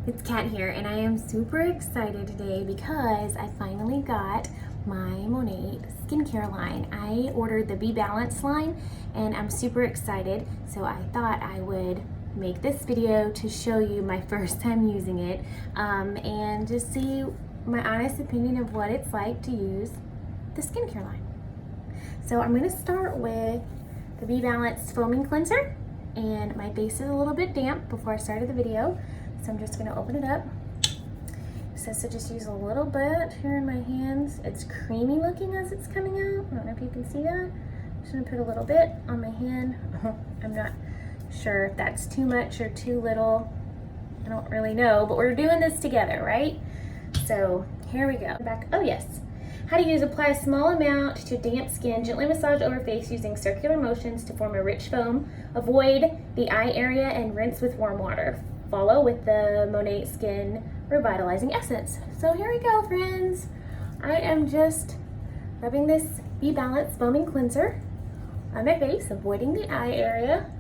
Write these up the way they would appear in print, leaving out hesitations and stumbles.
It's Kat here, and I am super excited today because I finally got my MONAT Skincare line. I ordered the Be Balanced line, and I'm super excited, so I thought I would make this video to show you my first time using it, and just see my honest opinion of what it's like to use the skincare line. So I'm going to start with the Be Balanced Foaming Cleanser, and my base is a little bit damp before I started the video, so I'm just going to open it up. It says to just use a little bit here in my hands. It's creamy looking as it's coming out. I don't know if you can see that. I'm just going to put a little bit on my hand. I'm not sure if that's too much or too little. I don't really know, but we're doing this together, right? So here we go. Back. Oh yes. How to use: apply a small amount to damp skin, gently massage over face using circular motions to form a rich foam. Avoid the eye area and rinse with warm water. Follow with the MONAT Skin Revitalizing Essence. So here we go, friends. I am just rubbing this Be Balanced Foaming Cleanser on my face, avoiding the eye area.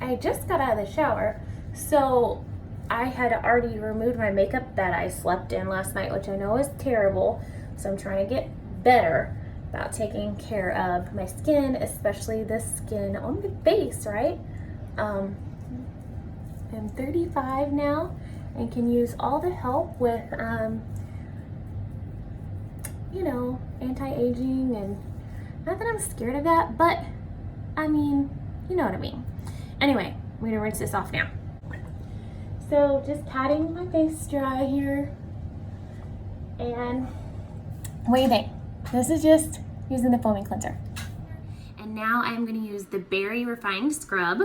I just got out of the shower, so I had already removed my makeup that I slept in last night, which I know is terrible. So I'm trying to get better about taking care of my skin, especially the skin on my face, right? I'm 35 now and can use all the help with, you know, anti-aging, and not that I'm scared of that, but I mean, you know what I mean. Anyway, I'm gonna rinse this off now. So just patting my face dry here, and what do you think? This is just using the foaming cleanser. And now I'm going to use the Berry Refined Scrub,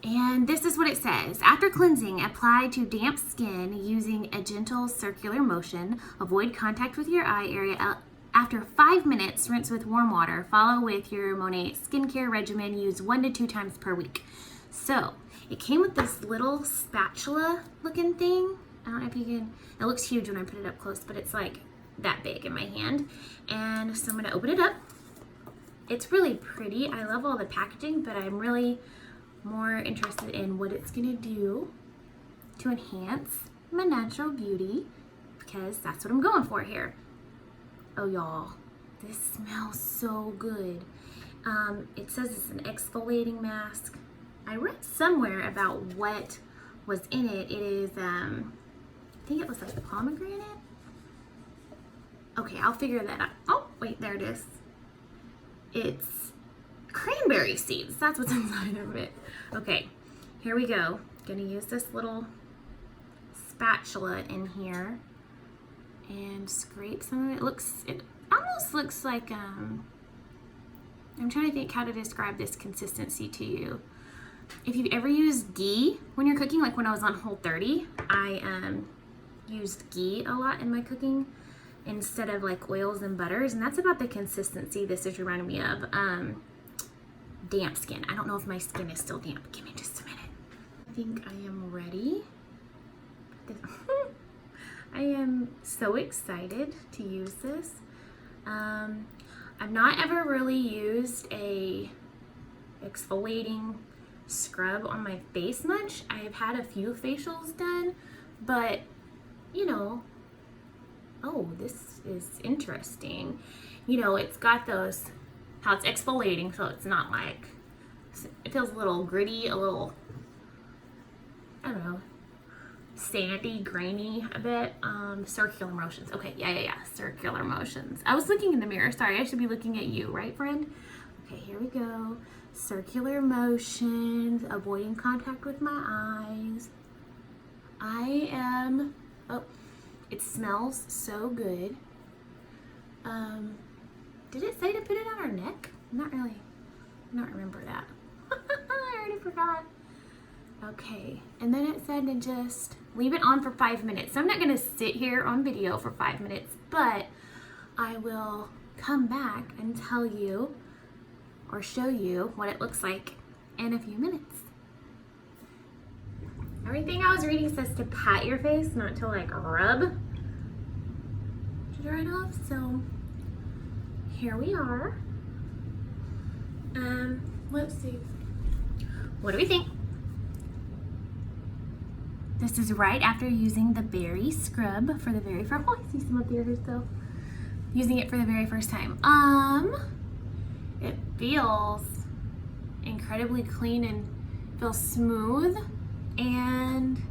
and this is what it says. After cleansing, apply to damp skin using a gentle circular motion. Avoid contact with your eye area. After 5 minutes, rinse with warm water. Follow with your MONAT skincare regimen. Use 1 to 2 times per week. So it came with this little spatula looking thing. I don't know if you can, it looks huge when I put it up close, but it's like that big in my hand. And so I'm gonna open it up. It's really pretty. I love all the packaging, but I'm really more interested in what it's gonna do to enhance my natural beauty, because that's what I'm going for here. Oh y'all, this smells so good. It says it's an exfoliating mask. I read somewhere about what was in it. It is, I think it was like pomegranate. Okay, I'll figure that out. Oh, wait, there it is. It's cranberry seeds. That's what's inside of it. Okay, here we go. Gonna use this little spatula in here and scrape some of it. It almost looks like, I'm trying to think how to describe this consistency to you. If you've ever used ghee when you're cooking, like when I was on Whole30, I used ghee a lot in my cooking instead of like oils and butters, and that's about the consistency this is reminding me of. Damp skin. I don't know if my skin is still damp. Give me just a minute. I think I am ready. I am so excited to use this. I've not ever really used a exfoliating scrub on my face much. I've had a few facials done, but you know, oh, this is interesting. You know, it's got those, how it's exfoliating, so it's not like, it feels a little gritty, a little, I don't know, sandy, grainy a bit. Circular motions. Okay, yeah, circular motions. I was looking in the mirror. Sorry, I should be looking at you, right, friend? Okay, here we go. Circular motions, avoiding contact with my eyes. Oh, it smells so good. Did it say to put it on our neck? I don't remember that. I already forgot. Okay, and then it said to just leave it on for 5 minutes. So I'm not gonna sit here on video for 5 minutes, but I will come back and tell you or show you what it looks like in a few minutes. Everything I was reading says to pat your face, not to like rub to dry it off. So here we are. Let's see. What do we think? This is right after using the berry scrub for the very first, oh, I see some up there herself. Using it for the very first time. It feels incredibly clean and feels smooth, and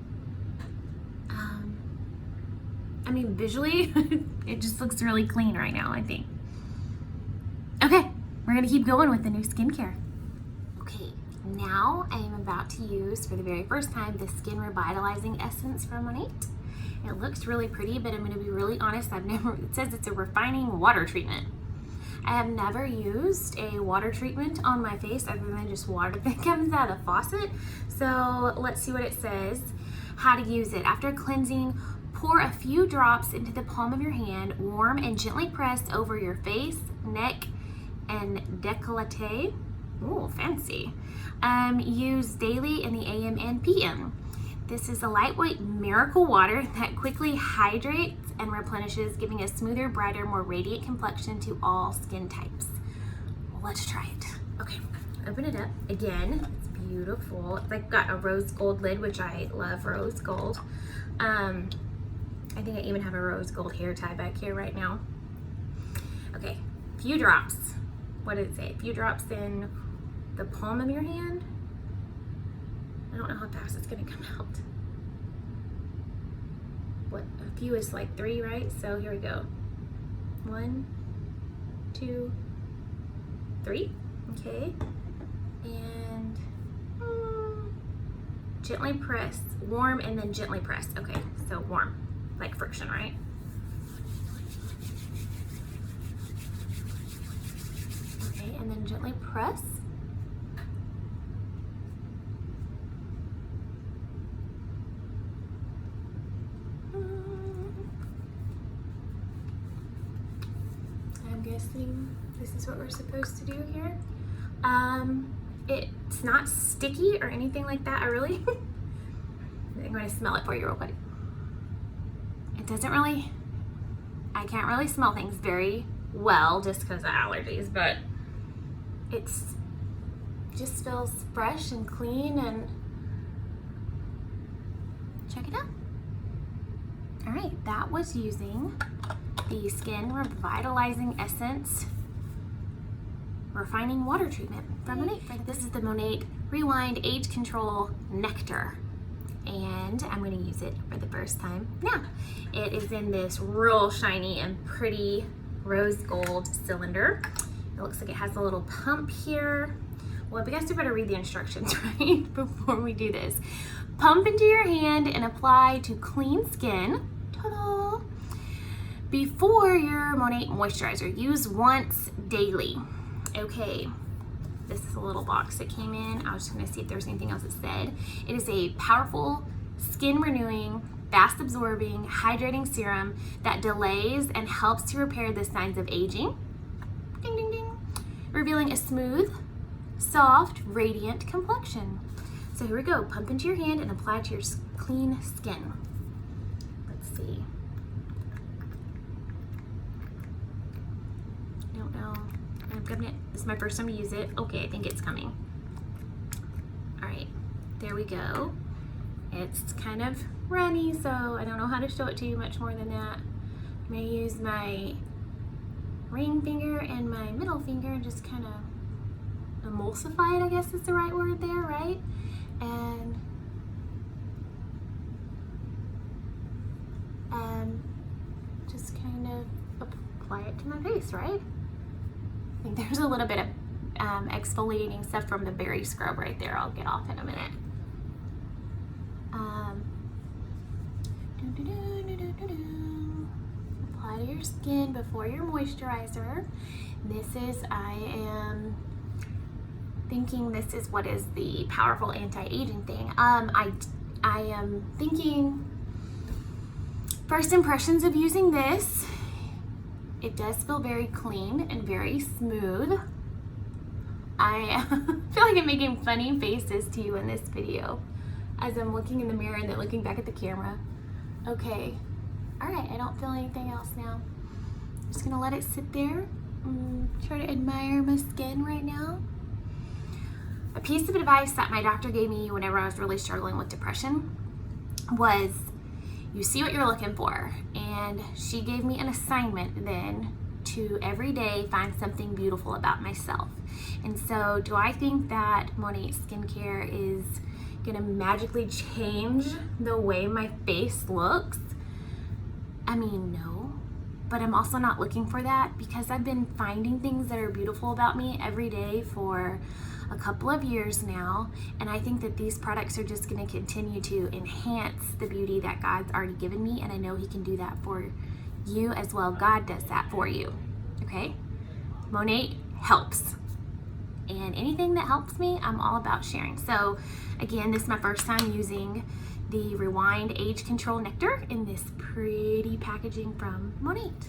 I mean, visually, it just looks really clean right now, I think. Okay, we're gonna keep going with the new skincare. Okay, now I am about to use, for the very first time, the Skin Revitalizing Essence from MONAT. It looks really pretty, but I'm gonna be really honest, it says it's a refining water treatment. I have never used a water treatment on my face other than just water that comes out of the faucet. So let's see what it says. How to use it. After cleansing, pour a few drops into the palm of your hand, warm and gently press over your face, neck, and décolleté. Ooh, fancy. Use daily in the AM and PM. This is a lightweight miracle water that quickly hydrates and replenishes, giving a smoother, brighter, more radiant complexion to all skin types. Well, let's try it. Okay, open it up. Again, it's beautiful. It's like got a rose gold lid, which I love rose gold. I think I even have a rose gold hair tie back here right now. Okay, few drops. What did it say? A few drops in the palm of your hand. I don't know how fast it's gonna come out. What, a few is like 3, right? So here we go. 1, 2, 3. Okay. And gently press, warm and then gently press. Okay, so warm, like friction, right? Okay, and then gently press. I'm guessing this is what we're supposed to do here. It's not sticky or anything like that. I'm going to smell it for you real quick. It doesn't really, I can't really smell things very well just because of allergies, but it's just feels fresh and clean, and check it out. All right, that was using the Skin Revitalizing Essence Refining Water Treatment from MONAT. This is the MONAT Rewind Age Control Nectar, and I'm going to use it for the first time now. It is in this real shiny and pretty rose gold cylinder. It looks like it has a little pump here. Well, I guess we better read the instructions, right, before we do this. Pump into your hand and apply to clean skin. Ta-da! Before your MONAT moisturizer, use once daily. Okay, this is a little box that came in. I was just gonna see if there's anything else it said. It is a powerful, skin renewing, fast absorbing, hydrating serum that delays and helps to repair the signs of aging. Ding, ding, ding. Revealing a smooth, soft, radiant complexion. So here we go. Pump into your hand and apply to your clean skin. Let's see. I don't know. This is my first time to use it. Okay, I think it's coming. All right, there we go. It's kind of runny, so I don't know how to show it to you much more than that. I'm gonna use my ring finger and my middle finger and just kind of emulsify it, I guess is the right word there, right? And just kind of apply it to my face, right? I think there's a little bit of exfoliating stuff from the berry scrub right there. I'll get off in a minute. Apply to your skin before your moisturizer. I am thinking this is what is the powerful anti-aging thing. I am thinking first impressions of using this. It does feel very clean and very smooth. I feel like I'm making funny faces to you in this video as I'm looking in the mirror and then looking back at the camera. Okay, all right, I don't feel anything else now. I'm just gonna let it sit there and try to admire my skin right now. A piece of advice that my doctor gave me whenever I was really struggling with depression was, you see what you're looking for. And she gave me an assignment then to every day find something beautiful about myself. And so do I think that MONAT Skincare is gonna magically change the way my face looks? I mean, no, but I'm also not looking for that, because I've been finding things that are beautiful about me every day for a couple of years now, and I think that these products are just going to continue to enhance the beauty that God's already given me, and I know He can do that for you as well. God does that for you, okay? MONAT helps, and anything that helps me, I'm all about sharing. So again, this is my first time using the Rewind Age Control Nectar in this pretty packaging from MONAT.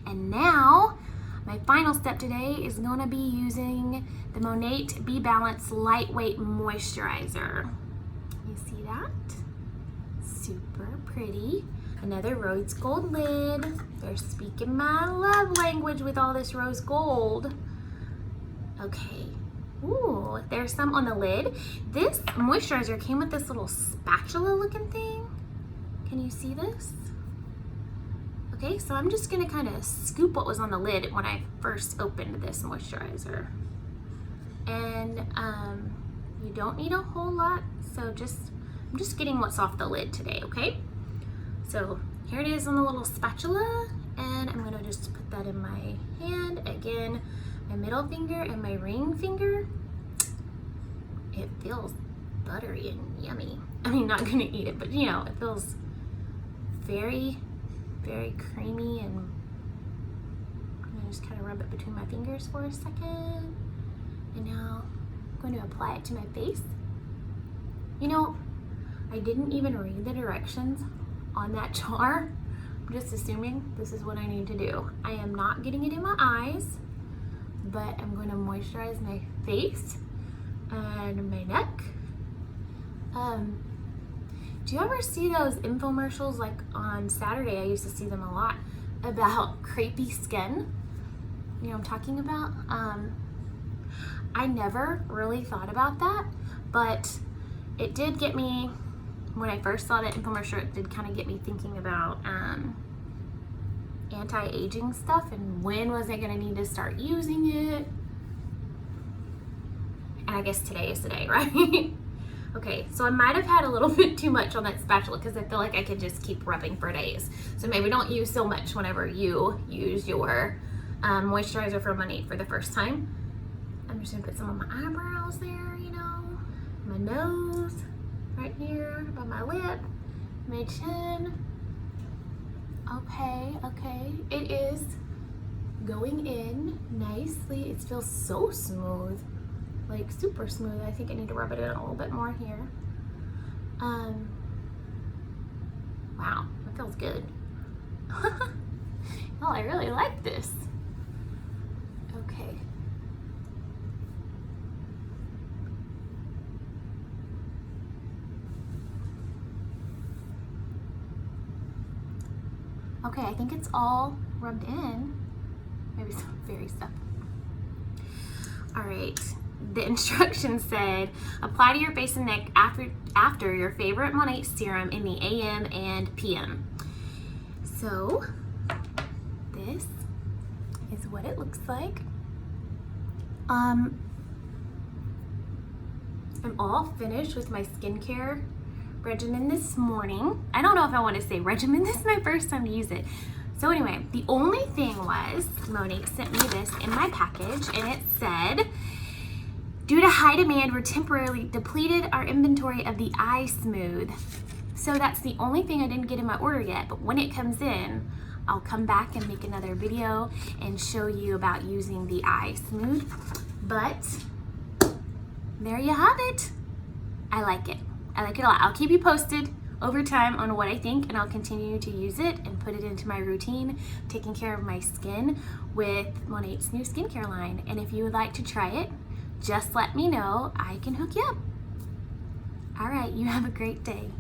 And now, my final step today is going to be using the MONAT Be Balanced Lightweight Moisturizer. You see that? Super pretty. Another rose gold lid. They're speaking my love language with all this rose gold. Okay. Ooh, there's some on the lid. This moisturizer came with this little spatula looking thing. Can you see this? Okay, so I'm just gonna kind of scoop what was on the lid when I first opened this moisturizer. And you don't need a whole lot, so I'm just getting what's off the lid today, okay? So here it is on the little spatula, and I'm gonna just put that in my hand. Again, my middle finger and my ring finger. It feels buttery and yummy. I mean, not gonna eat it, but you know, it feels very, very creamy, and I'm gonna just kind of rub it between my fingers for a second. And now I'm going to apply it to my face. You know, I didn't even read the directions on that jar. I'm just assuming this is what I need to do. I am not getting it in my eyes, but I'm going to moisturize my face and my neck. Do you ever see those infomercials, like on Saturday? I used to see them a lot, about crepey skin. You know what I'm talking about? I never really thought about that, but it did get me, when I first saw that infomercial, it did kind of get me thinking about anti-aging stuff, and when was I going to need to start using it? And I guess today is the day, right? Okay, so I might have had a little bit too much on that spatula, because I feel like I could just keep rubbing for days. So maybe don't use so much whenever you use your moisturizer from MONAT for the first time. I'm just gonna put some on my eyebrows there, you know, my nose, right here, by my lip, my chin. Okay, okay, it is going in nicely. It feels so smooth, like super smooth. I think I need to rub it in a little bit more here. Wow, that feels good. Oh, I really like this. Okay. Okay, I think it's all rubbed in. Maybe some fairy stuff. All right, the instructions said, apply to your face and neck after your favorite MONAT serum in the AM and PM. So, this is what it looks like. I'm all finished with my skincare regimen this morning. I don't know if I want to say regimen. This is my first time to use it. So anyway, the only thing was, MONAT sent me this in my package, and it said, due to high demand, we're temporarily depleted our inventory of the Eye Smooth. So that's the only thing I didn't get in my order yet, but when it comes in, I'll come back and make another video and show you about using the Eye Smooth. But there you have it. I like it. I like it a lot. I'll keep you posted over time on what I think, and I'll continue to use it and put it into my routine, taking care of my skin with MONAT's new skincare line. And if you would like to try it, just let me know. I can hook you up. All right, you have a great day.